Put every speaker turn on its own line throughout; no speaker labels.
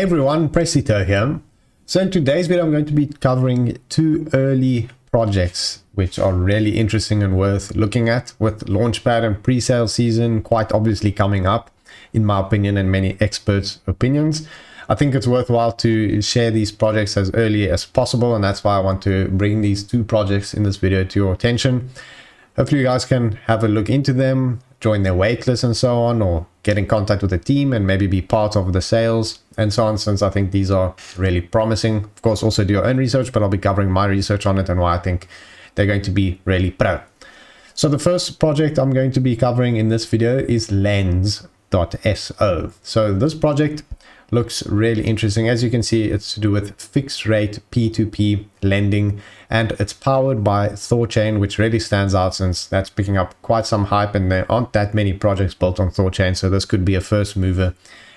Hey everyone, Presito here. So in today's video, I'm going to be covering two early projects which are really interesting and worth looking at, with Launchpad and pre-sale season quite obviously coming up, in my opinion and many experts' opinions. I think it's worthwhile to share these projects as early as possible, and that's why I want to bring these two projects in this video to your attention. Hopefully you guys can have a look into them, join their waitlist and so on, or get in contact with the team and maybe be part of the sales and so on, since I think these are really promising. Of course, also do your own research, but I'll be covering my research on it and why I think they're going to be really pro. So the first project I'm going to be covering in this video is lens.so. So this project looks really interesting. As you can see, it's to do with fixed rate P2P lending, and it's powered by ThorChain, which really stands out since that's picking up quite some hype and there aren't that many projects built on ThorChain. So this could be a first mover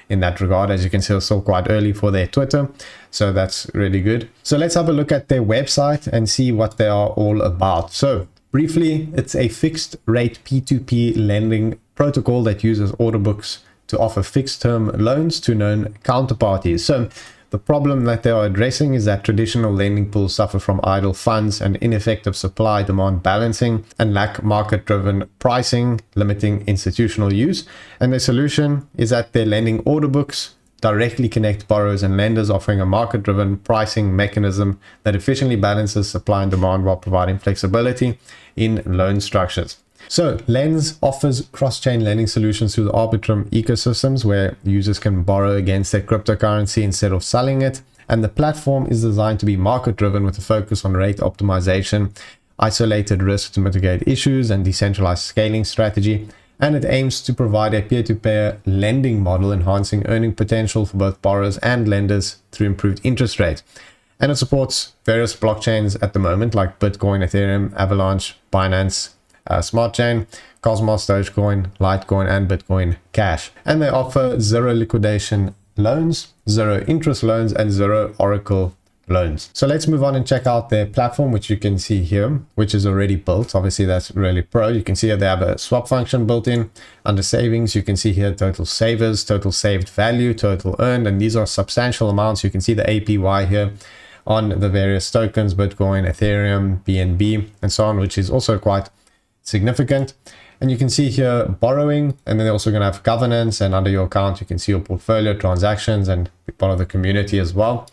in that regard. As you can see, it's still quite early for their Twitter, so that's really good. So let's have a look at their website and see what they are all about. So briefly, it's a fixed rate P2P lending protocol that uses order books to offer fixed term loans to known counterparties. So the problem that they are addressing is that traditional lending pools suffer from idle funds and ineffective supply demand balancing and lack market driven pricing, limiting institutional use. And the solution is that their lending order books directly connect borrowers and lenders, offering a market driven pricing mechanism that efficiently balances supply and demand while providing flexibility in loan structures. So Lens offers cross-chain lending solutions through the Arbitrum ecosystems, where users can borrow against their cryptocurrency instead of selling it. And the platform is designed to be market-driven with a focus on rate optimization, isolated risk to mitigate issues, and decentralized scaling strategy. And it aims to provide a peer-to-peer lending model, enhancing earning potential for both borrowers and lenders through improved interest rates. And it supports various blockchains at the moment, like Bitcoin, Ethereum, Avalanche, Binance, Smart Chain, Cosmos, Dogecoin, Litecoin, and Bitcoin Cash. And they offer zero liquidation loans, zero interest loans, and zero Oracle loans. So let's move on and check out their platform, which you can see here, which is already built. Obviously, that's really pro. You can see here they have a swap function built in. Under savings, you can see here total savers, total saved value, total earned, and these are substantial amounts. You can see the APY here on the various tokens, Bitcoin, Ethereum, BNB, and so on, which is also quite significant. And you can see here borrowing, and then they're also going to have governance, and under your account you can see your portfolio, transactions, and be part of the community as well.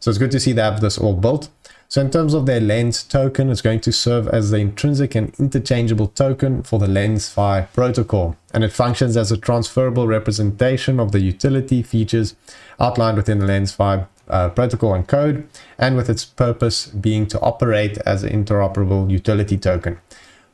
So it's good to see they have this all built. So in terms of their Lens token, it's going to serve as the intrinsic and interchangeable token for the LensFi protocol, and it functions as a transferable representation of the utility features outlined within the LensFi protocol and code, and with its purpose being to operate as an interoperable utility token.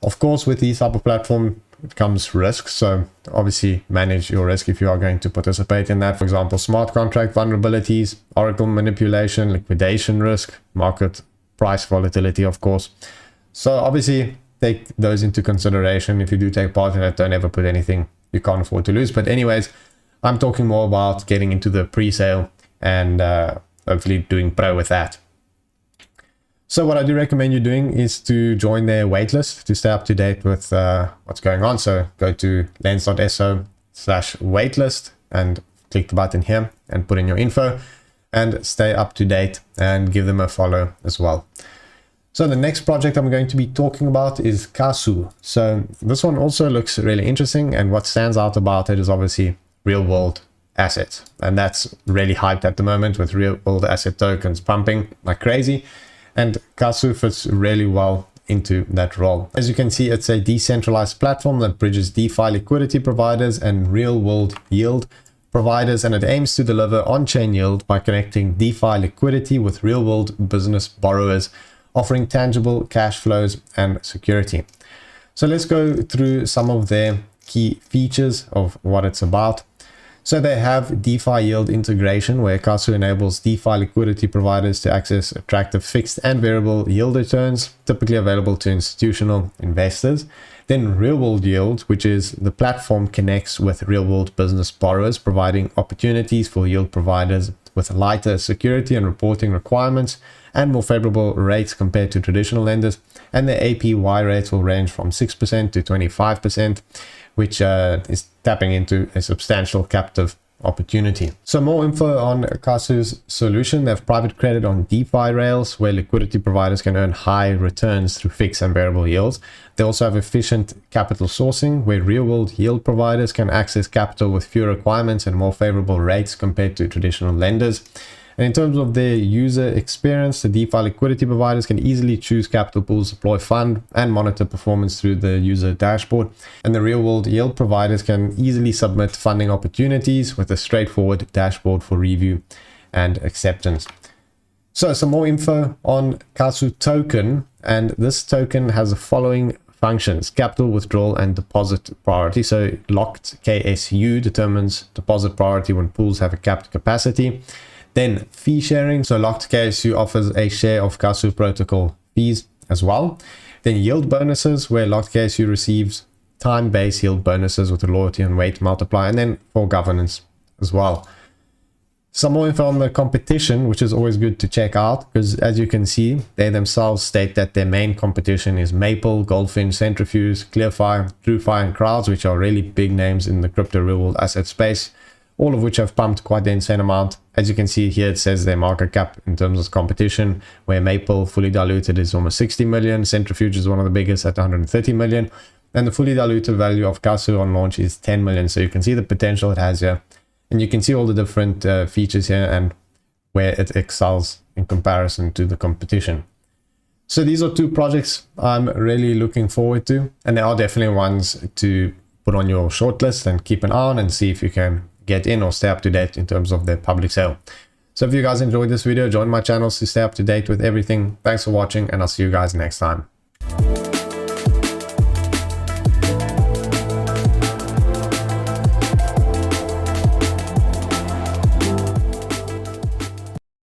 Of course, with these type of platform, it comes risk. So obviously manage your risk if you are going to participate in that. For example, smart contract vulnerabilities, Oracle manipulation, liquidation risk, market price volatility, of course. So obviously take those into consideration. If you do take part in it, don't ever put anything you can't afford to lose. But anyways, I'm talking more about getting into the pre-sale and hopefully doing pro with that. So what I do recommend you doing is to join their waitlist to stay up to date with what's going on. So go to lens.so/waitlist and click the button here and put in your info and stay up to date, and give them a follow as well. So the next project I'm going to be talking about is Kasu. So this one also looks really interesting, and what stands out about it is obviously real world assets, and that's really hyped at the moment with real world asset tokens pumping like crazy. And Kasu fits really well into that role. As you can see, it's a decentralized platform that bridges DeFi liquidity providers and real-world yield providers, and it aims to deliver on-chain yield by connecting DeFi liquidity with real-world business borrowers, offering tangible cash flows and security. So let's go through some of their key features of what it's about. So they have DeFi yield integration, where Kasu enables DeFi liquidity providers to access attractive fixed and variable yield returns, typically available to institutional investors. Then real world yield, which is the platform connects with real world business borrowers, providing opportunities for yield providers with lighter security and reporting requirements and more favorable rates compared to traditional lenders. And the APY rates will range from 6% to 25%, which is tapping into a substantial captive opportunity. So more info on Kasu's solution. They have private credit on DeFi rails where liquidity providers can earn high returns through fixed and variable yields. They also have efficient capital sourcing where real-world yield providers can access capital with fewer requirements and more favorable rates compared to traditional lenders. And in terms of their user experience, the DeFi liquidity providers can easily choose capital pools, deploy fund, and monitor performance through the user dashboard. And the real-world yield providers can easily submit funding opportunities with a straightforward dashboard for review and acceptance. So some more info on Kasu token, and this token has the following functions: capital withdrawal and deposit priority. So locked KSU determines deposit priority when pools have a capped capacity. Then fee sharing, so locked KSU offers a share of Kasu protocol fees as well. Then yield bonuses, where locked KSU receives time-based yield bonuses with a loyalty and weight multiplier, and then for governance as well. Some more info on the competition, which is always good to check out, because as you can see, they themselves state that their main competition is Maple, Goldfinch, Centrifuge, Clearfi, TrueFi, and Crowds, which are really big names in the crypto real-world asset space, all of which have pumped quite the insane amount. As you can see here, it says their market cap in terms of competition, where Maple fully diluted is almost 60 million, Centrifuge is one of the biggest at 130 million, and the fully diluted value of Kasu on launch is 10 million. So you can see the potential it has here, and you can see all the different features here and where it excels in comparison to the competition. So these are two projects I'm really looking forward to, and they are definitely ones to put on your shortlist and keep an eye on and see if you can get in or stay up to date in terms of their public sale. So if you guys enjoyed this video, join my channels to stay up to date with everything. Thanks for watching, and I'll see you guys next time.